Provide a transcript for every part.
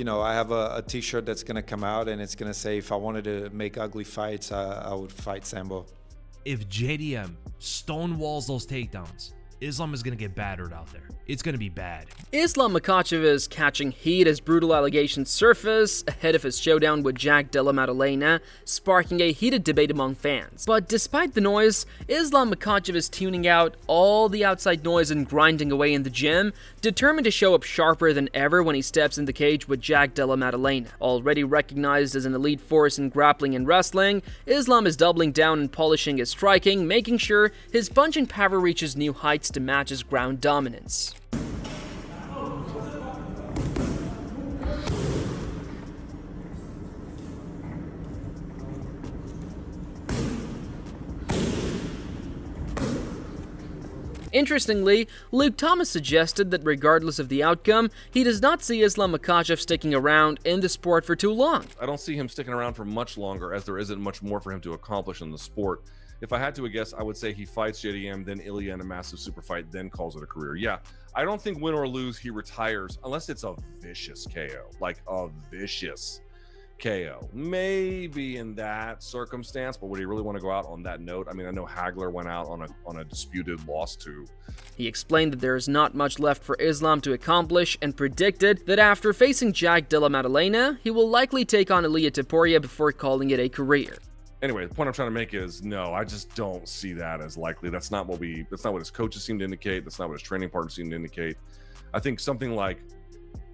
I have a t-shirt that's going to come out and it's going to say, if I wanted to make ugly fights, I would fight Sambo. If JDM stonewalls those takedowns, Islam is going to get battered out there. It's going to be bad. Islam Makhachev is catching heat as brutal allegations surface ahead of his showdown with Della Maddalena, sparking a heated debate among fans. But despite the noise, Islam Makhachev is tuning out all the outside noise and grinding away in the gym, determined to show up sharper than ever when he steps in the cage with Della Maddalena. Already recognized as an elite force in grappling and wrestling, Islam is doubling down and polishing his striking, making sure his punch and power reaches new heights to match his ground dominance. Interestingly, Luke Thomas suggested that regardless of the outcome, he does not see Islam Makhachev sticking around in the sport for too long. I don't see him sticking around for much longer, as there isn't much more for him to accomplish in the sport. If I had to guess, I would say he fights JDM, then Ilya in a massive super fight, then calls it a career. Yeah, I don't think win or lose, he retires unless it's a vicious KO, like a vicious KO. Maybe in that circumstance, but would he really want to go out on that note? I mean, I know Hagler went out on a disputed loss too. He explained that there is not much left for Islam to accomplish and predicted that after facing Della Maddalena, he will likely take on Ilia Topuria before calling it a career. Anyway, the point I'm trying to make is no, I just don't see that as likely. That's not what his coaches seem to indicate. That's not what his training partners seem to indicate. I think something like,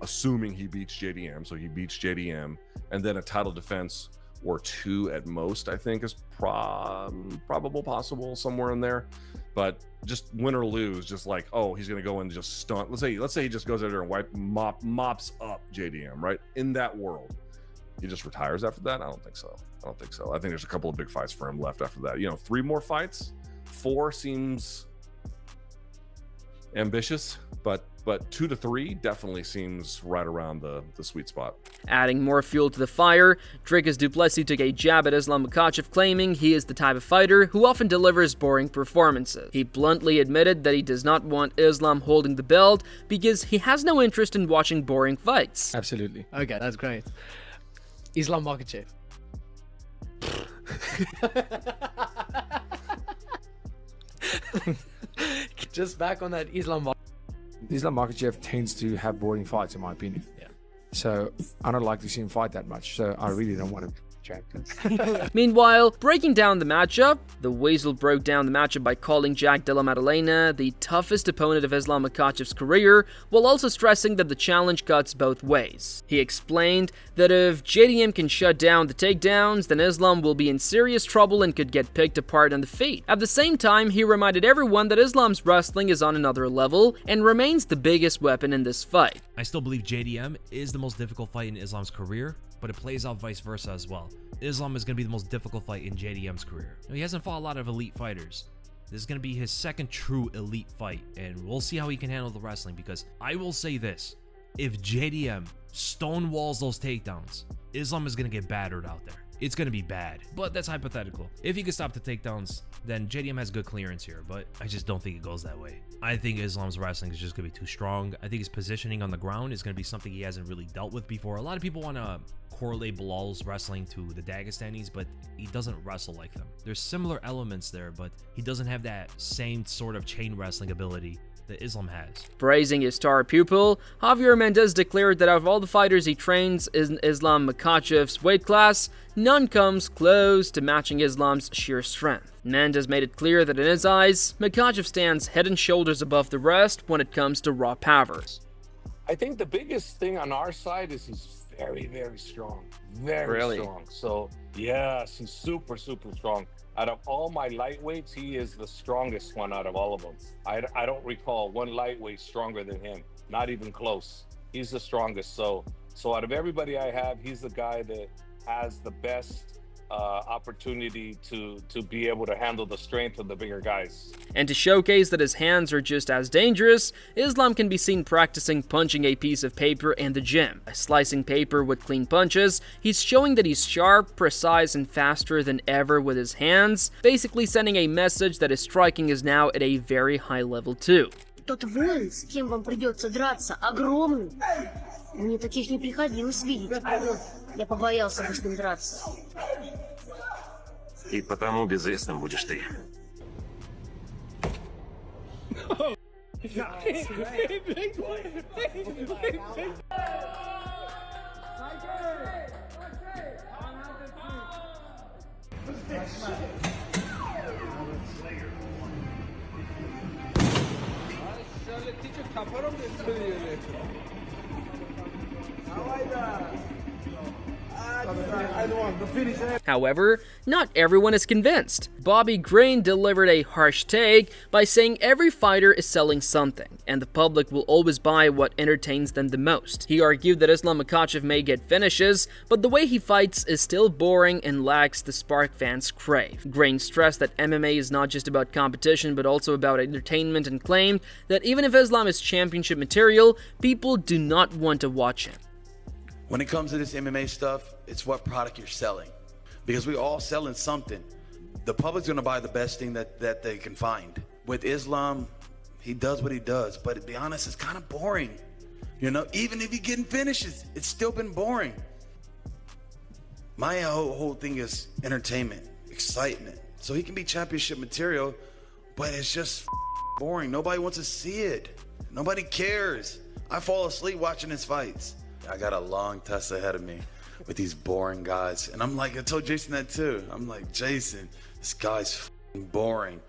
assuming he beats JDM, so he beats JDM, and then a title defense or two at most, I think is probable, possible, somewhere in there. But just win or lose, just like, oh, he's going to go and just stunt. Let's say he just goes out there and mops up JDM, right? In that world, he just retires after that? I don't think so. I think there's a couple of big fights for him left after that. 3 more fights, 4 seems ambitious, but 2 to 3 definitely seems right around the sweet spot. Adding more fuel to the fire, Dricus du Plessis took a jab at Islam Makhachev, claiming he is the type of fighter who often delivers boring performances. He bluntly admitted that he does not want Islam holding the belt because he has no interest in watching boring fights. Absolutely. Okay, that's great. Islam Makhachev. Just back on that Islam Makhachev tends to have boring fights, in my opinion. Yeah. So I don't like to see him fight that much. So I really don't want him to champion. Meanwhile, breaking down the matchup, the Weasel broke down the matchup by calling Della Maddalena the toughest opponent of Islam Makhachev's career, while also stressing that the challenge cuts both ways. He explained that if JDM can shut down the takedowns, then Islam will be in serious trouble and could get picked apart on the feet. At the same time, he reminded everyone that Islam's wrestling is on another level and remains the biggest weapon in this fight. I still believe JDM is the most difficult fight in Islam's career, but it plays out vice versa as well. Islam is going to be the most difficult fight in JDM's career. He hasn't fought a lot of elite fighters. This is going to be his second true elite fight, and we'll see how he can handle the wrestling, because I will say this: if JDM stonewalls those takedowns, Islam is going to get battered out there. It's going to be bad, but that's hypothetical. If he can stop the takedowns, then JDM has good clearance here, but I just don't think it goes that way. I think Islam's wrestling is just going to be too strong. I think his positioning on the ground is going to be something he hasn't really dealt with before. A lot of people want to correlate Bilal's wrestling to the Dagestanis, but he doesn't wrestle like them. There's similar elements there, but he doesn't have that same sort of chain wrestling ability that Islam has. Praising his star pupil, Javier Mendez declared that out of all the fighters he trains in Islam Makhachev's weight class, none comes close to matching Islam's sheer strength. Mendez made it clear that in his eyes, Makhachev stands head and shoulders above the rest when it comes to raw power. I think the biggest thing on our side is he's very, very strong. Very strong. So, yes, he's super, super strong. Out of all my lightweights, he is the strongest one out of all of them. I don't recall one lightweight stronger than him. Not even close. He's the strongest. So out of everybody I have, he's the guy that has the best opportunity to be able to handle the strength of the bigger guys. And to showcase that his hands are just as dangerous, Islam can be seen practicing punching a piece of paper in the gym. By slicing paper with clean punches, he's showing that he's sharp, precise, and faster than ever with his hands, basically sending a message that his striking is now at a very high level too. Тот воин, с кем вам придется драться, огромный. Мне таких не приходилось видеть. Я побоялся бы с ним драться. И потому безвестным будешь ты. However, not everyone is convinced. Bobby Grain delivered a harsh take by saying every fighter is selling something, and the public will always buy what entertains them the most. He argued that Islam Makhachev may get finishes, but the way he fights is still boring and lacks the spark fans crave. Grain stressed that MMA is not just about competition, but also about entertainment, and claimed that even if Islam is championship material, people do not want to watch him. When it comes to this MMA stuff, it's what product you're selling. Because we're all selling something. The public's gonna buy the best thing that they can find. With Islam, he does what he does, but to be honest, it's kind of boring. You know, even if he's getting finishes, it's still been boring. My whole thing is entertainment, excitement. So he can be championship material, but it's just boring. Nobody wants to see it. Nobody cares. I fall asleep watching his fights. I got a long test ahead of me with these boring guys. And I'm like, I told Jason that too. I'm like, Jason, this guy's boring.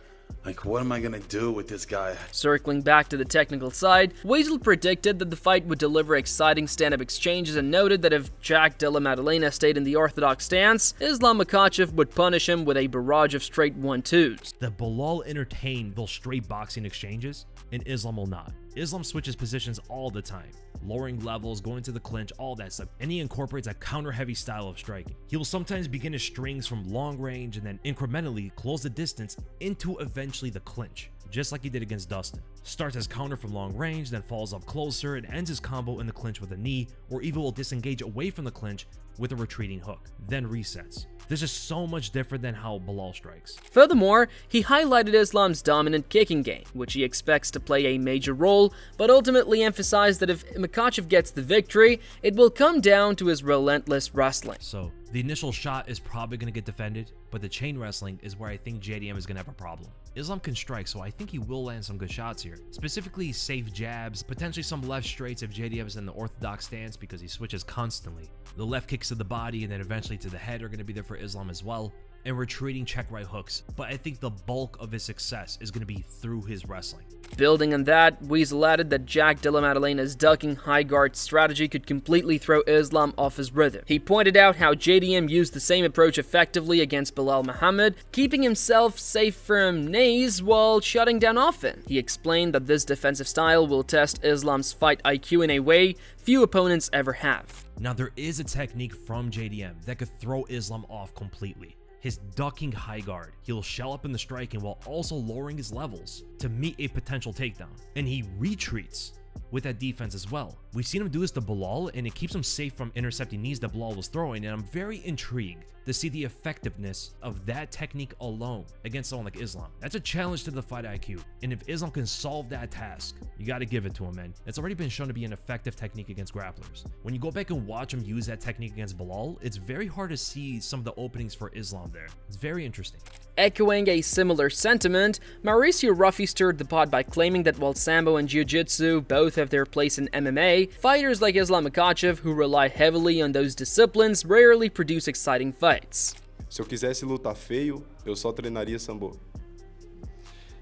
Like, what am I gonna do with this guy? Circling back to the technical side, Weasel predicted that the fight would deliver exciting stand-up exchanges and noted that if Jack Della Maddalena stayed in the orthodox stance, Islam Makhachev would punish him with a barrage of straight 1-2s. That Bilal entertained those straight boxing exchanges, and Islam will not. Islam switches positions all the time, lowering levels, going to the clinch, all that stuff, and he incorporates a counter-heavy style of striking. He will sometimes begin his strings from long range and then incrementally close the distance into eventually the clinch, just like he did against Dustin. Starts his counter from long range, then falls up closer and ends his combo in the clinch with a knee, or even will disengage away from the clinch with a retreating hook, then resets. This is so much different than how Bilal strikes. Furthermore, he highlighted Islam's dominant kicking game, which he expects to play a major role, but ultimately emphasized that if Makhachev gets the victory, it will come down to his relentless wrestling. So, the initial shot is probably going to get defended, but the chain wrestling is where I think JDM is going to have a problem. Islam can strike, so I think he will land some good shots here. Specifically, safe jabs, potentially some left straights if JDM is in the orthodox stance because he switches constantly. The left kicks to the body and then eventually to the head are going to be there for Islam as well, and retreating check right hooks, but I think the bulk of his success is going to be through his wrestling. Building on that, Weasel added that Jack Della Maddalena's ducking high guard strategy could completely throw Islam off his rhythm. He pointed out how JDM used the same approach effectively against Bilal Muhammad, keeping himself safe from knees while shutting down often. He explained that this defensive style will test Islam's fight IQ in a way few opponents ever have. Now, there is a technique from JDM that could throw Islam off completely. His ducking high guard. He'll shell up in the striking while also lowering his levels to meet a potential takedown. And he retreats with that defense as well. We've seen him do this to Bilal, and it keeps him safe from intercepting knees that Bilal was throwing, and I'm very intrigued to see the effectiveness of that technique alone against someone like Islam. That's a challenge to the fight IQ, and if Islam can solve that task, you gotta give it to him, man. It's already been shown to be an effective technique against grapplers. When you go back and watch him use that technique against Bilal, it's very hard to see some of the openings for Islam there. It's very interesting. Echoing a similar sentiment, Mauricio Ruffy stirred the pot by claiming that while Sambo and Jiu-Jitsu both have their place in MMA, fighters like Islam Makhachev, who rely heavily on those disciplines, rarely produce exciting fights. Se eu quisesse lutar feio, eu só treinaria Sambo.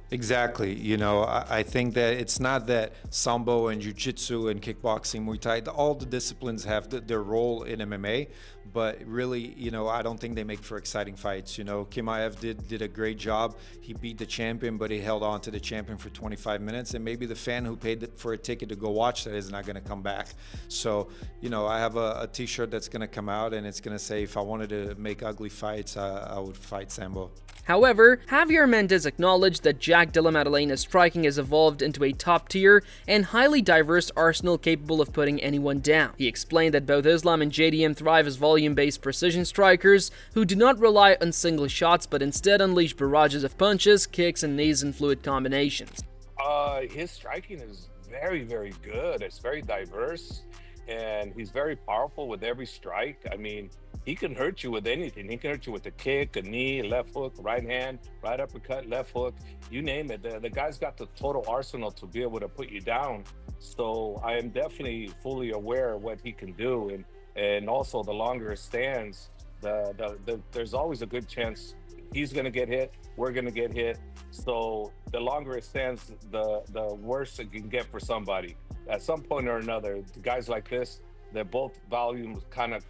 Exactly. You know, I think that it's not that Sambo and Jiu-Jitsu and kickboxing, Muay Thai, all the disciplines have their role in MMA, but really, you know, I don't think they make for exciting fights. You know, Makhachev did a great job. He beat the champion, but he held on to the champion for 25 minutes, and maybe the fan who paid for a ticket to go watch that is not going to come back. So, you know, I have a t-shirt that's going to come out, and it's going to say, if I wanted to make ugly fights, I would fight Sambo. However, Javier Mendez acknowledged that Jack Della Maddalena's striking has evolved into a top-tier and highly diverse arsenal capable of putting anyone down. He explained that both Islam and JDM thrive as volume-based precision strikers who do not rely on single shots but instead unleash barrages of punches, kicks, and knees in fluid combinations. His striking is very, very good. It's very diverse. and he's very powerful with every strike. I mean, he can hurt you with anything. He can hurt you with a kick, a knee, left hook, right hand, right uppercut, left hook, you name it. The guy's got the total arsenal to be able to put you down. So I am definitely fully aware of what he can do. And also the longer it stands, there's always a good chance he's going to get hit, we're going to get hit. So the longer it stands, the worse it can get for somebody. At some point or another, guys like this, they're both volume kind of,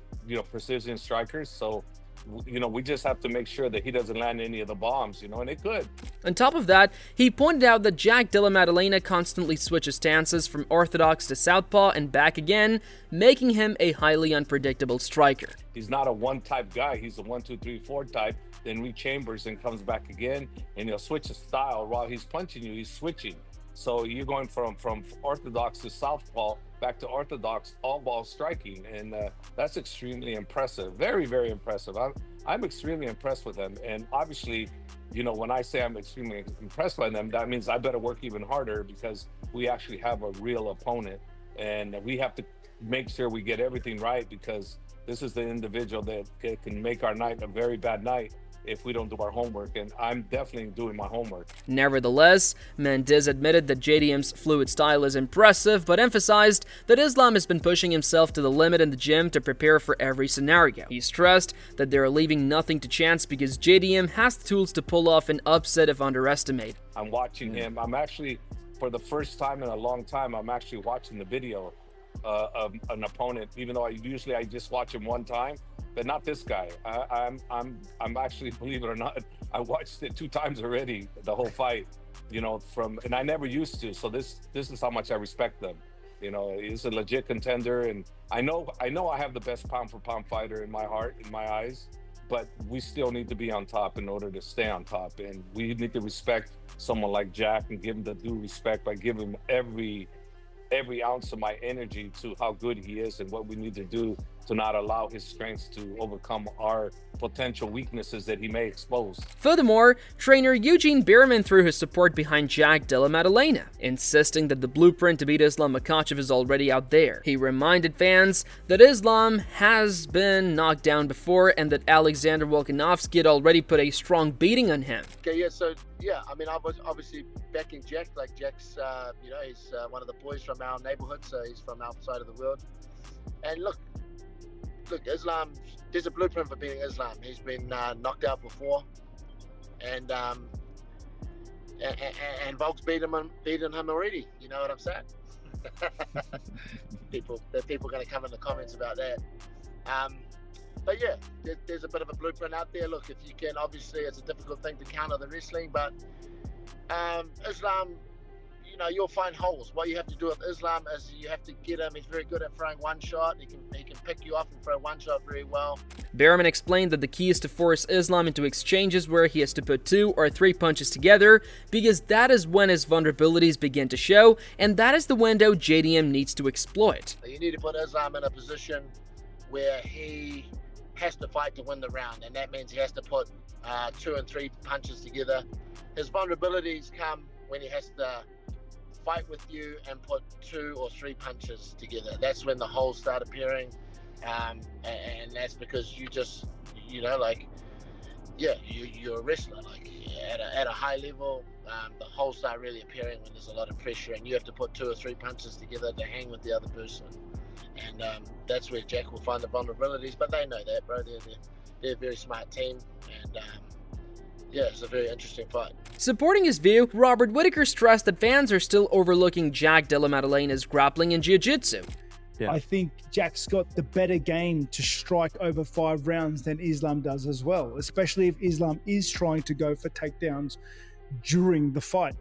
precision strikers. So, we just have to make sure that he doesn't land any of the bombs, and it could. On top of that, he pointed out that Jack Della Maddalena constantly switches stances from orthodox to southpaw and back again, making him a highly unpredictable striker. He's not a one-type guy. He's a 1, 2, 3, 4 type, then rechambers and comes back again, and he'll switch his style. While he's punching you, he's switching. So you're going from orthodox to southpaw, back to orthodox, all ball striking, and that's extremely impressive. Very, very impressive. I'm extremely impressed with him, and obviously, when I say I'm extremely impressed by them, that means I better work even harder, because we actually have a real opponent, and we have to make sure we get everything right, because this is the individual that can make our night a very bad night if we don't do our homework, and I'm definitely doing my homework. Nevertheless, Mendes admitted that JDM's fluid style is impressive, but emphasized that Islam has been pushing himself to the limit in the gym to prepare for every scenario. He stressed that they are leaving nothing to chance because JDM has the tools to pull off an upset if underestimated. I'm watching him. I'm actually, for the first time in a long time, I'm actually watching the video of an opponent, even though I just watch him one time, but not this guy. I'm actually, believe it or not, I watched it 2 times already, the whole fight, and I never used to. So this is how much I respect them. He's a legit contender, and I know I have the best pound for pound fighter in my heart, in my eyes, but we still need to be on top in order to stay on top. And we need to respect someone like Jack and give him the due respect by giving him every ounce of my energy to how good he is and what we need to do to not allow his strengths to overcome our potential weaknesses that he may expose. Furthermore, trainer Eugene Bierman threw his support behind Jack Della Maddalena, insisting that the blueprint to beat Islam Makhachev is already out there. He reminded fans that Islam has been knocked down before and that Alexander Volkanovski had already put a strong beating on him. Okay, I mean, I was obviously backing Jack. Like, Jack's, he's one of the boys from our neighborhood, so he's from our side of the world. And look, Islam, there's a blueprint for beating Islam. He's been knocked out before, and Volk's beaten him already. You know what I'm saying? People going to come in the comments about that. But yeah, there's a bit of a blueprint out there. Look, if you can, obviously it's a difficult thing to counter the wrestling, but Islam, you'll find holes. What you have to do with Islam is you have to get him. He's very good at throwing one shot. He can pick you off and throw one shot very well. Bierman explained that the key is to force Islam into exchanges where he has to put 2 or 3 punches together, because that is when his vulnerabilities begin to show, and that is the window JDM needs to exploit. You need to put Islam in a position where he has to fight to win the round, and that means he has to put 2 and 3 punches together. His vulnerabilities come when he has to fight with you and put 2 or 3 punches together. That's when the holes start appearing, and that's because you just, you're a wrestler. Like, at a high level, the holes start really appearing when there's a lot of pressure, and you have to put 2 or 3 punches together to hang with the other person. And that's where Jack will find the vulnerabilities, but they know that, bro. They're a very smart team, and it's a very interesting fight. Supporting his view, Robert Whitaker stressed that fans are still overlooking Jack Della Maddalena's grappling and jiu-jitsu. Yeah. I think Jack's got the better game to strike over 5 rounds than Islam does as well, especially if Islam is trying to go for takedowns during the fight.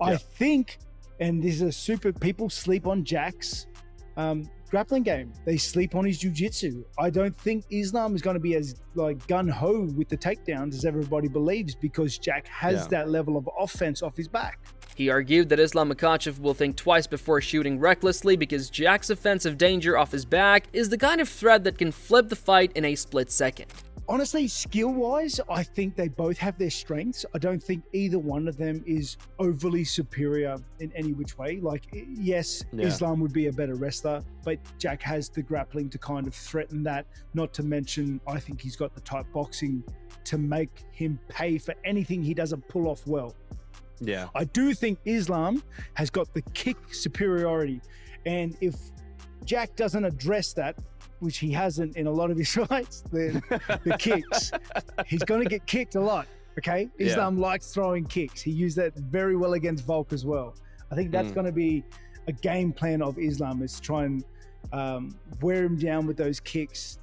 Yeah. I think, and this is people sleep on Jack's grappling game. They sleep on his jiu-jitsu. I don't think Islam is going to be as gun-ho with the takedowns as everybody believes, because Jack has that level of offense off his back. He argued that Islam Makhachev will think twice before shooting recklessly, because Jack's offensive danger off his back is the kind of threat that can flip the fight in a split second. Honestly, skill-wise, I think they both have their strengths. I don't think either one of them is overly superior in any which way. Like, yes, Islam would be a better wrestler, but Jack has the grappling to kind of threaten that. Not to mention, I think he's got the type boxing to make him pay for anything he doesn't pull off well. Yeah. I do think Islam has got the kick superiority. And if Jack doesn't address that, which he hasn't in a lot of his fights, the kicks, he's going to get kicked a lot, okay? Islam likes throwing kicks. He used that very well against Volk as well. I think that's going to be a game plan of Islam, is to try and wear him down with those kicks,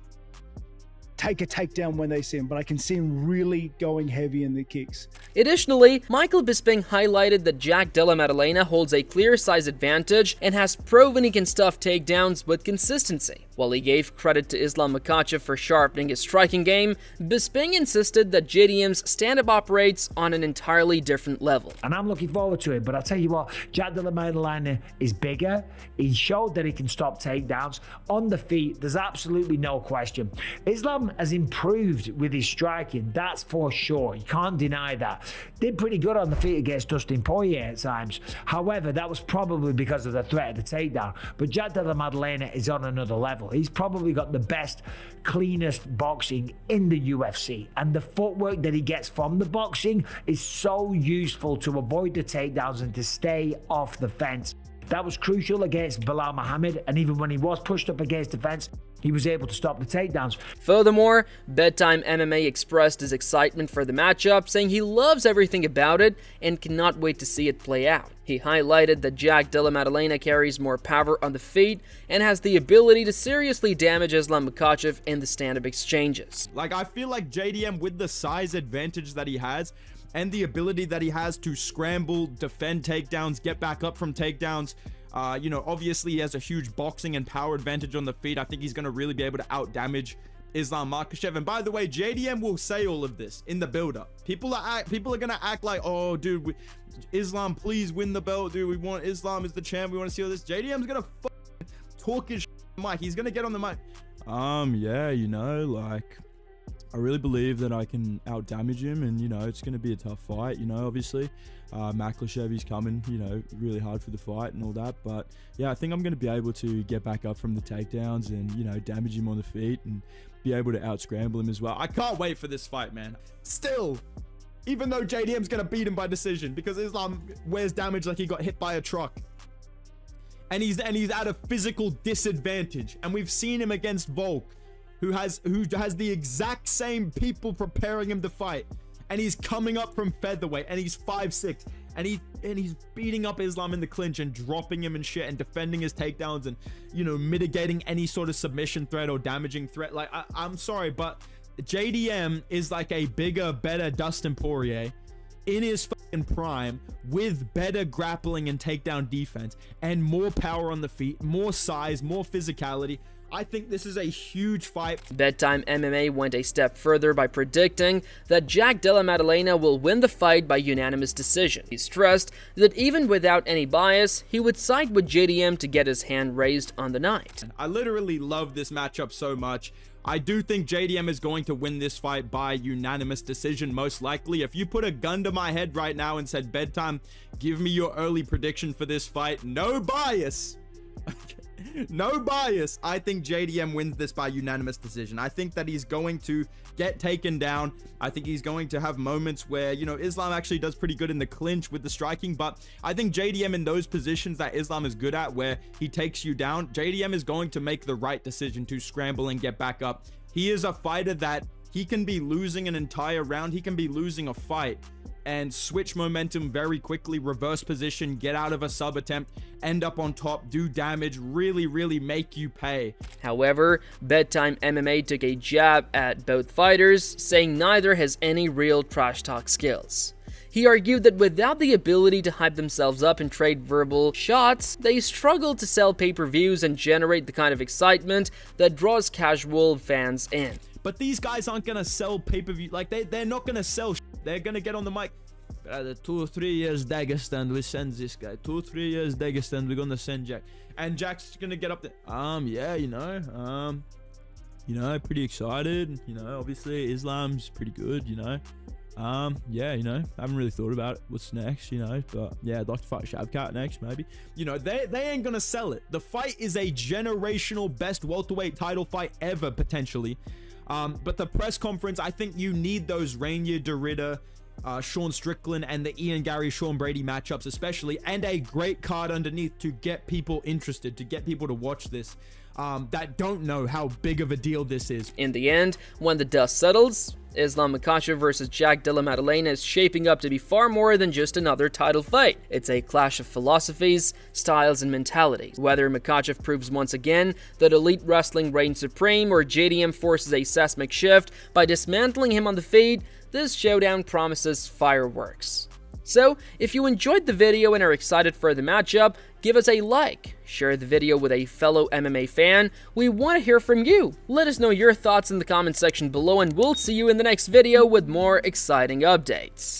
take a takedown when they see him, but I can see him really going heavy in the kicks. Additionally, Michael Bisping highlighted that Jack Della Maddalena holds a clear size advantage and has proven he can stuff takedowns with consistency. While he gave credit to Islam Makhachev for sharpening his striking game, Bisping insisted that JDM's stand-up operates on an entirely different level. And I'm looking forward to it, but I'll tell you what, Jack Della Maddalena is bigger. He showed that he can stop takedowns. On the feet, there's absolutely no question. Islam has improved with his striking, that's for sure. You can't deny that. Did pretty good on the feet against Dustin Poirier at times. However, that was probably because of the threat of the takedown. But Jack Della Maddalena is on another level. He's probably got the best, cleanest boxing in the UFC. And the footwork that he gets from the boxing is so useful to avoid the takedowns and to stay off the fence. That was crucial against Bilal Muhammad, and even when he was pushed up against the fence, he was able to stop the takedowns. Furthermore, Bedtime MMA expressed his excitement for the matchup, saying he loves everything about it and cannot wait to see it play out. He highlighted that Jack Della Maddalena carries more power on the feet and has the ability to seriously damage Islam Makhachev in the stand-up exchanges. Like, I feel like JDM, with the size advantage that he has and the ability that he has to scramble, defend takedowns, get back up from takedowns, obviously he has a huge boxing and power advantage on the feet. I think he's going to really be able to out-damage Islam Makhachev. And by the way, JDM will say all of this in the build-up. People are going to act like, oh, dude, Islam, please win the belt, dude. We want Islam as the champ. We want to see all this. JDM's going to talk his mic. He's going to get on the mic. I really believe that I can out-damage him, and, it's going to be a tough fight, obviously. Makhachev, he's coming, really hard for the fight and all that. But, yeah, I think I'm going to be able to get back up from the takedowns and, damage him on the feet and be able to out-scramble him as well. I can't wait for this fight, man. Still, even though JDM's going to beat him by decision, because Islam wears damage like he got hit by a truck. And he's at a physical disadvantage. And we've seen him against Volk, who has the exact same people preparing him to fight, and he's coming up from featherweight, and he's 5'6", and he's beating up Islam in the clinch and dropping him and shit and defending his takedowns and mitigating any sort of submission threat or damaging threat. Like, I'm sorry, but JDM is like a bigger, better Dustin Poirier in his fucking prime, with better grappling and takedown defense and more power on the feet, more size, more physicality. I think this is a huge fight. Bedtime MMA went a step further by predicting that Jack Della Maddalena will win the fight by unanimous decision. He stressed that even without any bias, he would side with JDM to get his hand raised on the night. I literally love this matchup so much. I do think JDM is going to win this fight by unanimous decision, most likely. If you put a gun to my head right now and said, Bedtime, give me your early prediction for this fight, no bias. No bias. I think JDM wins this by unanimous decision. I think that he's going to get taken down. I think he's going to have moments where, Islam actually does pretty good in the clinch with the striking, but I think JDM in those positions that Islam is good at, where he takes you down, JDM is going to make the right decision to scramble and get back up. He is a fighter that he can be losing an entire round. He can be losing a fight and switch momentum very quickly, reverse position, get out of a sub attempt, end up on top, do damage, really make you pay. However, Bedtime MMA took a jab at both fighters, saying neither has any real trash talk skills. He argued that without the ability to hype themselves up and trade verbal shots, they struggle to sell pay-per-views and generate the kind of excitement that draws casual fans in. But these guys aren't gonna sell pay-per-view. Like, they're not gonna sell shit. They're gonna get on the mic. 2 or 3 years Dagestan, we send this guy. 2 or 3 years Dagestan, we're gonna send Jack. And Jack's gonna get up there. You know, pretty excited. You know, obviously Islam's pretty good. You know, yeah, you know, I haven't really thought about it. What's next? You know, but yeah, I'd like to fight Shavkat next, maybe. You know, they ain't gonna sell it. The fight is a generational best welterweight title fight ever, potentially. But the press conference, I think you need those Rainier DeRitter, Sean Strickland, and the Ian Gary, Sean Brady matchups especially, and a great card underneath to get people interested, to get people to watch this, that don't know how big of a deal this is. In the end, when the dust settles, Islam Makhachev versus Jack Della Maddalena is shaping up to be far more than just another title fight. It's a clash of philosophies, styles, and mentalities. Whether Makhachev proves once again that elite wrestling reigns supreme, or JDM forces a seismic shift by dismantling him on the feet, this showdown promises fireworks. So, if you enjoyed the video and are excited for the matchup, give us a like, share the video with a fellow MMA fan. We want to hear from you. Let us know your thoughts in the comment section below, and we'll see you in the next video with more exciting updates.